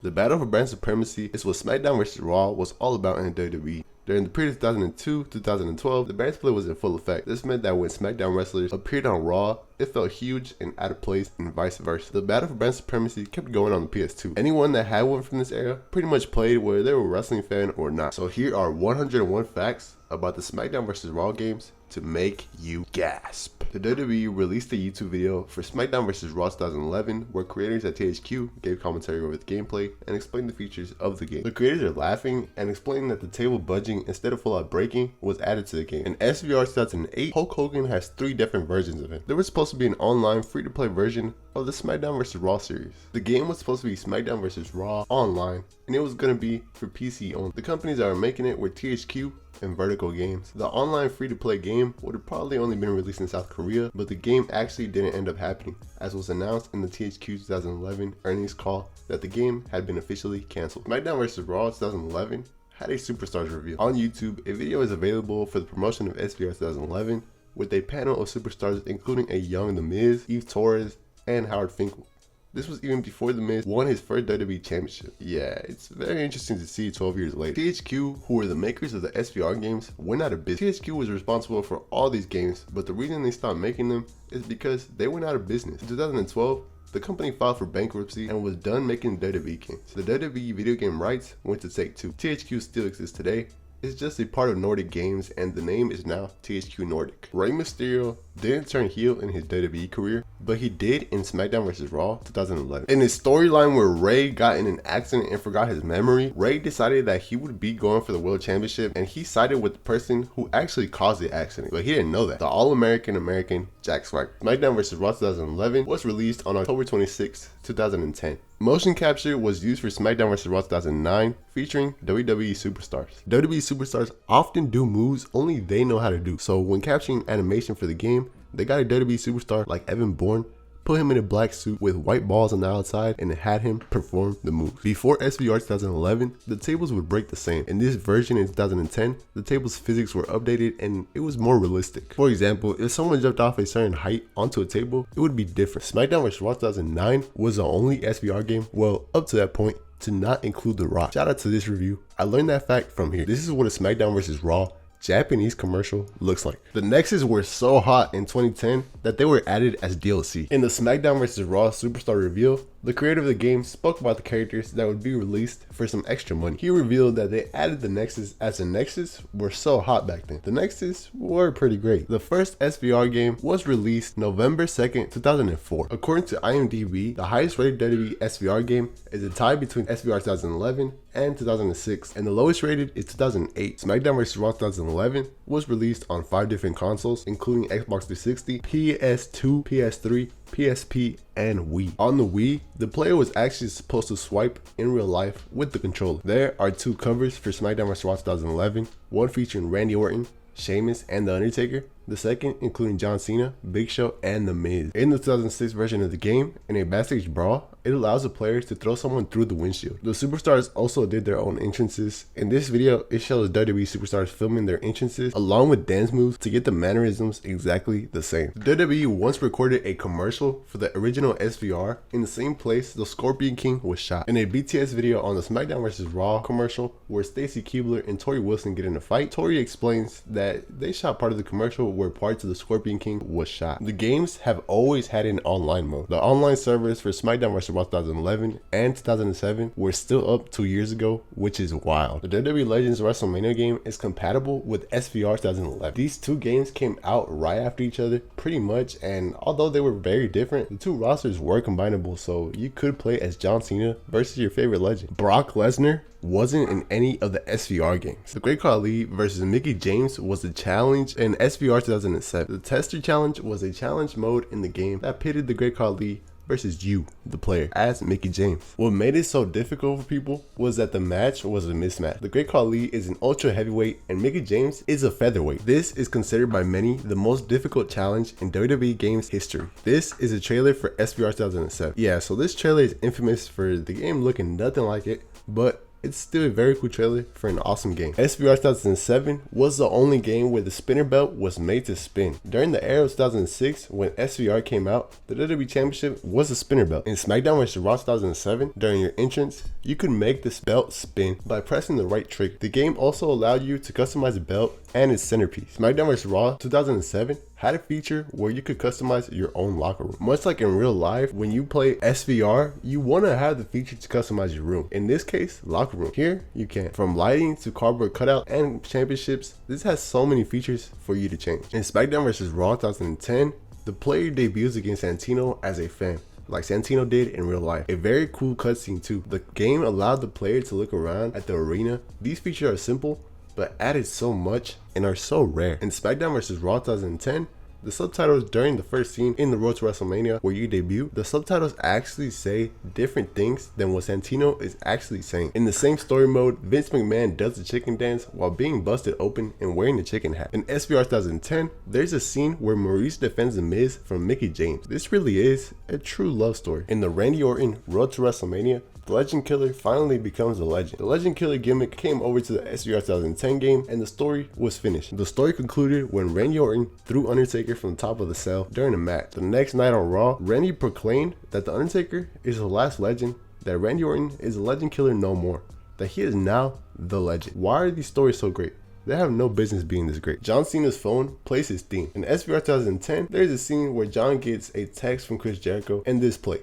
The battle for brand supremacy is what SmackDown vs. Raw was all about in WWE. During the period of 2002-2012, the brand split was in full effect. This meant that when SmackDown wrestlers appeared on Raw, it felt huge and out of place, and vice versa. The battle for brand supremacy kept going on the PS2. Anyone that had one from this era pretty much played whether they were a wrestling fan or not. So here are 101 facts about the SmackDown vs. Raw games to make you gasp. The WWE released a YouTube video for SmackDown vs. Raw 2011 where creators at THQ gave commentary over the gameplay and explained the features of the game. The creators are laughing and explaining that the table budging instead of full out breaking was added to the game. In SVR 2008, Hulk Hogan has 3 different versions of him. There was supposed to be an online free-to-play version of the SmackDown vs. Raw series. The game was supposed to be SmackDown vs. Raw online, and it was going to be for PC only. The companies that were making it were THQ and Vertical Games. The online free-to-play game would have probably only been released in South Korea, but the game actually didn't end up happening, as was announced in the THQ 2011 earnings call that the game had been officially cancelled. SmackDown vs. Raw 2011 had a Superstars reveal. On YouTube, a video is available for the promotion of SVR 2011 with a panel of superstars including a young The Miz, Eve Torres, and Howard Finkel. This was even before The Miz won his first WWE Championship. Yeah, it's very interesting to see 12 years later. THQ, who were the makers of the SVR games, went out of business. THQ was responsible for all these games, but the reason they stopped making them is because they went out of business. In 2012, the company filed for bankruptcy and was done making WWE games. The WWE video game rights went to Take-Two. THQ still exists today. It's just a part of Nordic Games, and the name is now THQ Nordic. Rey Mysterio didn't turn heel in his WWE career, but he did in SmackDown vs. Raw 2011. In his storyline where Rey got in an accident and forgot his memory, Rey decided that he would be going for the World Championship, and he sided with the person who actually caused the accident, but he didn't know that. The All-American Jack Swagger. SmackDown vs. Raw 2011 was released on October 26, 2010. Motion capture was used for SmackDown vs. Raw 2009, featuring WWE superstars. WWE superstars often do moves only they know how to do, so when capturing animation for the game, they got a WWE superstar like Evan Bourne, put him in a black suit with white balls on the outside, and had him perform the move. Before SVR 2011, the tables would break the same. In this version in 2010, the table's physics were updated and it was more realistic. For example, if someone jumped off a certain height onto a table, it would be different. SmackDown vs. Raw 2009 was the only SVR game, well, up to that point, to not include The Rock. Shout out to this review. I learned that fact from here. This is what a SmackDown vs. Raw Japanese commercial looks like. The Nexus were so hot in 2010 that they were added as DLC. In the SmackDown vs. Raw Superstar reveal, the creator of the game spoke about the characters that would be released for some extra money. He revealed that they added the Nexus as the Nexus were so hot back then. The Nexus were pretty great. The first SVR game was released November 2nd, 2004. According to IMDb, the highest rated WWE SVR game is a tie between SVR 2011 and 2006, and the lowest rated is 2008. SmackDown vs. Raw 2011 was released on 5 different consoles, including Xbox 360, PS2, PS3, PSP, and Wii. On the Wii, the player was actually supposed to swipe in real life with the controller. There are 2 covers for SmackDown vs. Raw 2011, one featuring Randy Orton, Sheamus, and The Undertaker, the second including John Cena, Big Show, and The Miz. In the 2006 version of the game, in a backstage brawl, it allows the players to throw someone through the windshield. The superstars also did their own entrances. In this video, it shows WWE superstars filming their entrances along with dance moves to get the mannerisms exactly the same. WWE once recorded a commercial for the original SVR in the same place the Scorpion King was shot. In a BTS video on the SmackDown vs. Raw commercial where Stacy Keibler and Tori Wilson get in a fight, Tori explains that they shot part of the commercial where parts of the Scorpion King was shot. The games have always had an online mode. The online servers for SmackDown vs. Raw 2011 and 2007 were still up 2 years ago, which is wild. The WWE Legends WrestleMania game is compatible with SVR 2011. These 2 games came out right after each other pretty much, and although they were very different, the 2 rosters were combinable, so you could play as John Cena versus your favorite legend. Brock Lesnar wasn't in any of the SVR games. The Great Khali versus Mickie James was a challenge in SVR 2007. The Tester Challenge was a challenge mode in the game that pitted the Great Khali versus you, the player, as Mickie James. What made it so difficult for people was that the match was a mismatch. The Great Khali is an ultra heavyweight and Mickie James is a featherweight. This is considered by many the most difficult challenge in WWE games history. This is a trailer for SVR 2007. Yeah, so this trailer is infamous for the game looking nothing like it, but it's still a very cool trailer for an awesome game. SVR 2007 was the only game where the spinner belt was made to spin. During the era of 2006, when SVR came out, the WWE Championship was a spinner belt. In SmackDown vs. Raw 2007, during your entrance, you could make this belt spin by pressing the right trigger. The game also allowed you to customize the belt and its centerpiece. SmackDown vs. Raw 2007 had a feature where you could customize your own locker room. Much like in real life, when you play SVR, you want to have the feature to customize your room. In this case, locker room. Here, you can. From lighting to cardboard cutout and championships, this has so many features for you to change. In SmackDown vs. Raw 2010, the player debuts against Santino as a fan, like Santino did in real life. A very cool cutscene too. The game allowed the player to look around at the arena. These features are simple, but added so much and are so rare. In SmackDown vs. Raw 2010, the subtitles during the first scene in the Road to WrestleMania where you debut, the subtitles actually say different things than what Santino is actually saying. In the same story mode, Vince McMahon does the chicken dance while being busted open and wearing the chicken hat. In SVR 2010, there's a scene where Maurice defends The Miz from Mickie James. This really is a true love story. In the Randy Orton Road to WrestleMania, the Legend Killer finally becomes a legend. The Legend Killer gimmick came over to the SVR 2010 game and the story was finished. The story concluded when Randy Orton threw Undertaker from the top of the cell during a match. The next night on Raw, Randy proclaimed that the Undertaker is the last legend, that Randy Orton is the Legend Killer no more, that he is now the legend. Why are these stories so great? They have no business being this great. John Cena's phone plays his theme. In SVR 2010, there's a scene where John gets a text from Chris Jericho and this plays.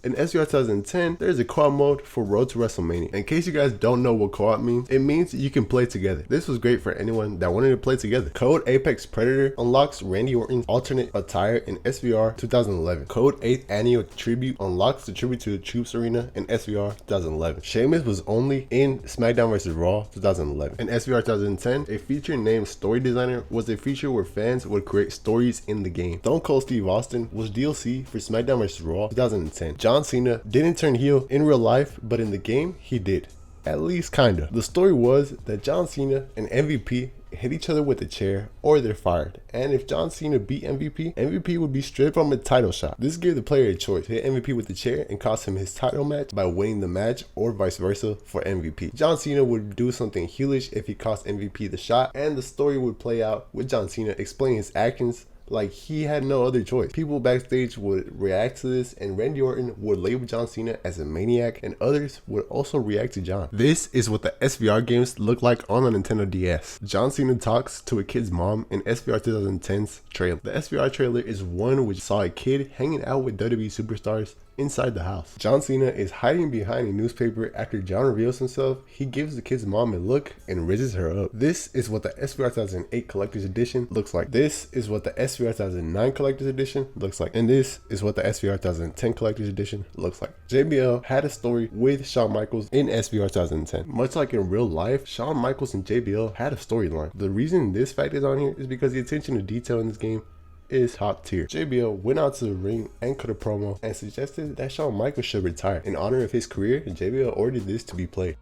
In SVR 2010, there's a co-op mode for Road to WrestleMania. In case you guys don't know what co-op means, it means you can play together. This was great for anyone that wanted to play together. Code Apex Predator unlocks Randy Orton's alternate attire in SVR 2011. Code 8th Annual Tribute unlocks the tribute to the Troops Arena in SVR 2011. Sheamus was only in SmackDown vs. Raw 2011. In SVR 2010, a feature named Story Designer was a feature where fans would create stories in the game. Stone Cold Steve Austin was DLC for SmackDown vs. Raw 2010. John Cena didn't turn heel in real life, but in the game, he did. At least kinda. The story was that John Cena and MVP hit each other with a chair or they're fired. And if John Cena beat MVP, MVP would be stripped from a title shot. This gave the player a choice: hit MVP with the chair and cost him his title match by winning the match, or vice versa for MVP. John Cena would do something heelish if he cost MVP the shot, and the story would play out with John Cena explaining his actions like he had no other choice. People backstage would react to this, and Randy Orton would label John Cena as a maniac, and others would also react to John. This is what the SVR games look like on a Nintendo DS. John Cena talks to a kid's mom in SVR 2010's trailer. The SVR trailer is one which saw a kid hanging out with WWE superstars inside the house. John Cena is hiding behind a newspaper. After John reveals himself, he gives the kid's mom a look and raises her up. This is what the SVR 2008 Collector's Edition looks like. This is what the SVR 2009 Collector's Edition looks like. And this is what the SVR 2010 Collector's Edition looks like. JBL had a story with Shawn Michaels in SVR 2010. Much like in real life, Shawn Michaels and JBL had a storyline. The reason this fact is on here is because the attention to detail in this game is top tier. JBL went out to the ring and cut a promo and suggested that Shawn Michaels should retire. In honor of his career, JBL ordered this to be played.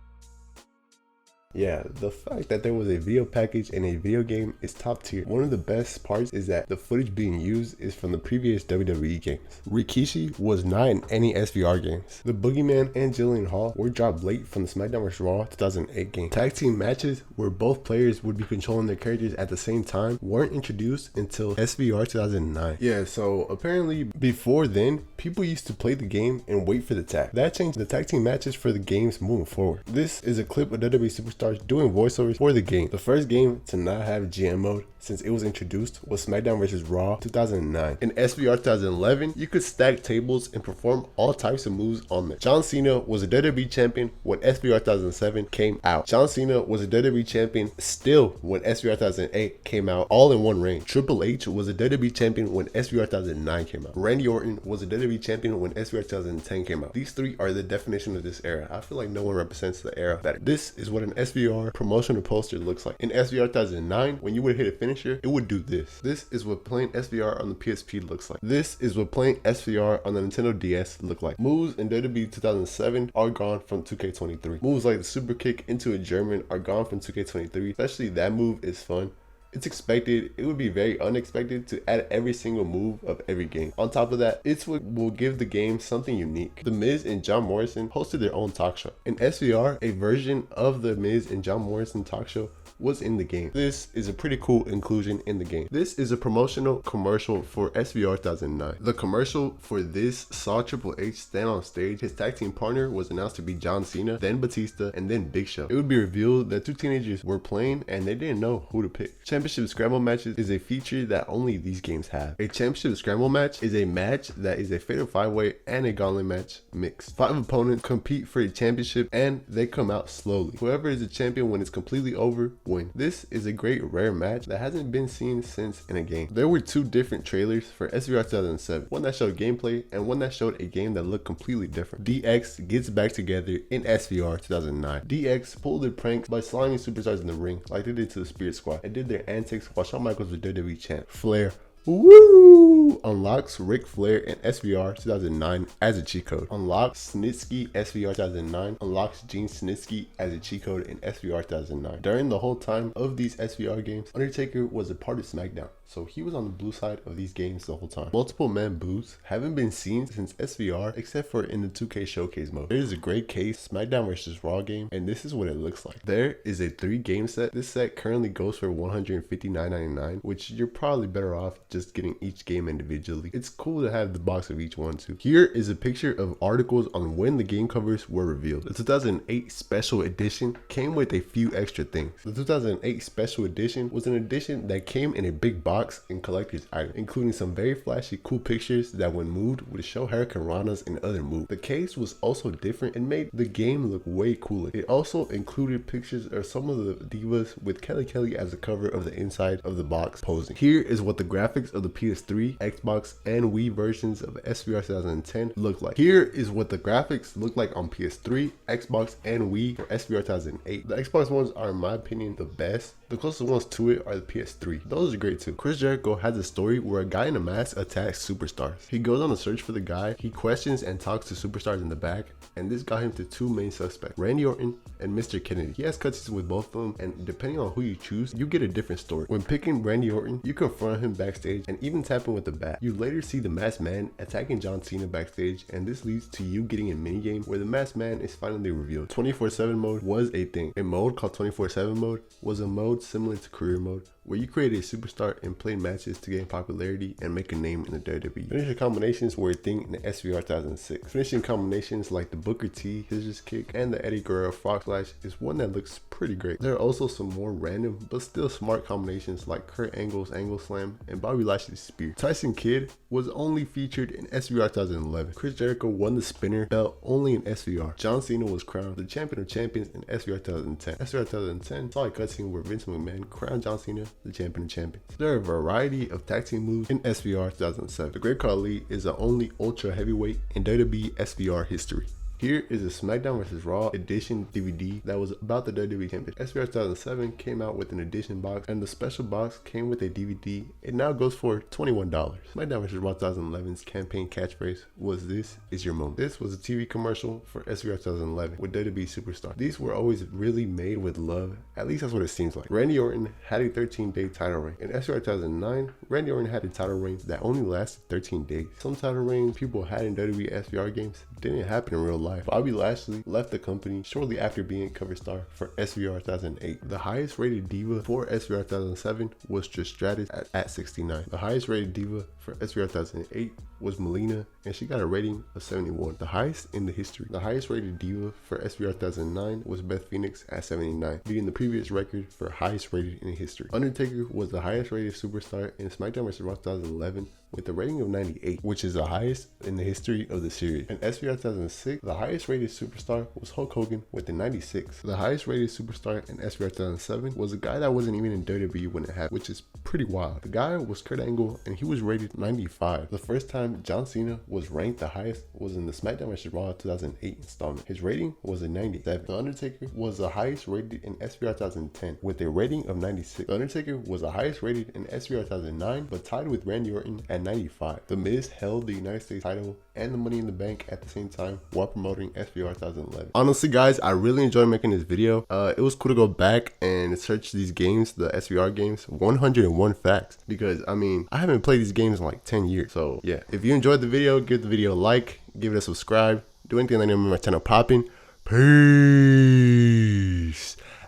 Yeah, the fact that there was a video package in a video game is top tier. One of the best parts is that the footage being used is from the previous WWE games. Rikishi was not in any SVR games. The Boogeyman and Jillian Hall were dropped late from the SmackDown vs. Raw 2008 game. Tag team matches where both players would be controlling their characters at the same time weren't introduced until SVR 2009. Yeah, so apparently before then, people used to play the game and wait for the tag. That changed the tag team matches for the games moving forward. This is a clip of WWE Superstars doing voiceovers for the game. The first game to not have GM mode since it was introduced was SmackDown vs. Raw 2009. In SVR 2011, you could stack tables and perform all types of moves on them. John Cena was a WWE champion when SVR 2007 came out. John Cena was a WWE champion still when SVR 2008 came out, all in one reign. Triple H was a WWE champion when SVR 2009 came out. Randy Orton was a WWE champion when SVR 2010 came out. These three are the definition of this era. I feel like no one represents the era better. This is what an SVR promotional poster looks like. In SVR 2009, when you would hit a finisher, it would do this. This is what playing SVR on the PSP looks like. This is what playing SVR on the Nintendo DS look like. Moves in WWE 2007 are gone from 2K23. Moves like the super kick into a German are gone from 2K23. Especially that move is fun. It's expected, it would be very unexpected to add every single move of every game. On top of that, it's what will give the game something unique. The Miz and John Morrison hosted their own talk show. In SVR, a version of the Miz and John Morrison talk show was in the game. This is a pretty cool inclusion in the game. This is a promotional commercial for SVR 2009. The commercial for this saw Triple H stand on stage. His tag team partner was announced to be John Cena, then Batista, and then Big Show. It would be revealed that two teenagers were playing and they didn't know who to pick. Championship Scramble matches is a feature that only these games have. A Championship Scramble match is a match that is a fatal 5-way and a gauntlet match mixed. 5 opponents compete for a championship and they come out slowly. Whoever is the champion when it's completely over win. This is a great rare match that hasn't been seen since in a game. There were 2 different trailers for SVR 2007, one that showed gameplay and one that showed a game that looked completely different. DX gets back together in SVR 2009. DX pulled their pranks by slamming superstars in the ring like they did to the Spirit Squad and did their antics while Shawn Michaels was WWE champ. Flair Woo! Unlocks Ric Flair in SVR 2009 as a cheat code. Unlocks Snitsky SVR 2009. Unlocks Gene Snitsky as a cheat code in SVR 2009. During the whole time of these SVR games, Undertaker was a part of SmackDown, so he was on the blue side of these games the whole time. Multiple man booths haven't been seen since SVR except for in the 2K showcase mode. There is a great case SmackDown vs Raw game, and this is what it looks like. There is a 3 game set. This set currently goes for $159.99, which you're probably better off just getting each game individually. It's cool to have the box of each one too. Here is a picture of articles on when the game covers were revealed. The 2008 special edition came with a few extra things. The 2008 special edition was an edition that came in a big box and collector's item, including some very flashy cool pictures that when moved would show Hurricane Ranas and other moves. The case was also different and made the game look way cooler. It also included pictures of some of the divas with Kelly as the cover of the inside of the box posing. Here is what the graphics of the PS3, Xbox, and Wii versions of SVR 2010 look like. Here is what the graphics look like on PS3, Xbox, and Wii for SVR 2008. The Xbox ones are, in my opinion, the best. The closest ones to it are the PS3. Those are great too. Chris Jericho has a story where a guy in a mask attacks superstars. He goes on a search for the guy, he questions and talks to superstars in the back, and this got him to 2 main suspects, Randy Orton and Mr. Kennedy. He has cutscenes with both of them, and depending on who you choose, you get a different story. When picking Randy Orton, you confront him backstage and even tap him with a bat. You later see the Masked Man attacking John Cena backstage, and this leads to you getting a minigame where the Masked Man is finally revealed. 24/7 mode was a thing. A mode called 24/7 mode was a mode similar to career mode, where you create a superstar and play matches to gain popularity and make a name in the WWE. Finisher combinations were a thing in the SVR 2006. Finishing combinations like the Booker T scissors kick and the Eddie Guerrero frog splash is one that looks pretty great. There are also some more random but still smart combinations like Kurt Angle's angle slam and Bobby Lashley's spear. Tyson Kidd was only featured in SVR 2011. Chris Jericho won the spinner belt only in SVR. John Cena was crowned the champion of champions in SVR 2010. SVR 2010 saw a cutscene where Vince McMahon crowned John Cena the champion of champions. There are a variety of tag team moves in SVR 2007. The Great Khali is the only ultra heavyweight in WWE SVR history. Here is a SmackDown vs Raw edition DVD that was about the WWE Championship. SVR 2007 came out with an edition box, and the special box came with a DVD. It now goes for $21. SmackDown vs Raw 2011's campaign catchphrase was "This is your moment." This was a TV commercial for SVR 2011 with WWE Superstar. These were always really made with love, at least that's what it seems like. Randy Orton had a 13-day title reign. In SVR 2009, Randy Orton had a title reign that only lasted 13 days. Some title reigns people had in WWE SVR games didn't happen in real life. Bobby Lashley left the company shortly after being cover star for SVR 2008. The highest rated diva for SVR 2007 was Trish Stratus at 69. The highest rated diva for SVR 2008 was Melina, and she got a rating of 71, the highest in the history. The highest rated diva for SVR 2009 was Beth Phoenix at 79, beating the previous record for highest rated in history. Undertaker was the highest rated superstar in SmackDown vs Raw 2011 with a rating of 98, which is the highest in the history of the series. In SVR 2006, the highest rated superstar was Hulk Hogan with a 96. The highest rated superstar in SVR 2007 was a guy that wasn't even in WWE when it happened, which is pretty wild. The guy was Kurt Angle, and he was rated 95. The first time John Cena was ranked the highest was in the SmackDown vs Raw 2008 installment. His rating was a 97. The Undertaker was the highest rated in SVR 2010 with a rating of 96. The Undertaker was the highest rated in SVR 2009, but tied with Randy Orton at at 95. The Miz held the United States title and the Money in the Bank at the same time while promoting SVR 2011. Honestly guys, I really enjoyed making this video. It was cool to go back and search these games, the SVR games, 101 facts, because I mean, I haven't played these games in like 10 years. So yeah, if you enjoyed the video, give the video a like, give it a subscribe, do anything that makes my channel popping. Peace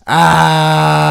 out.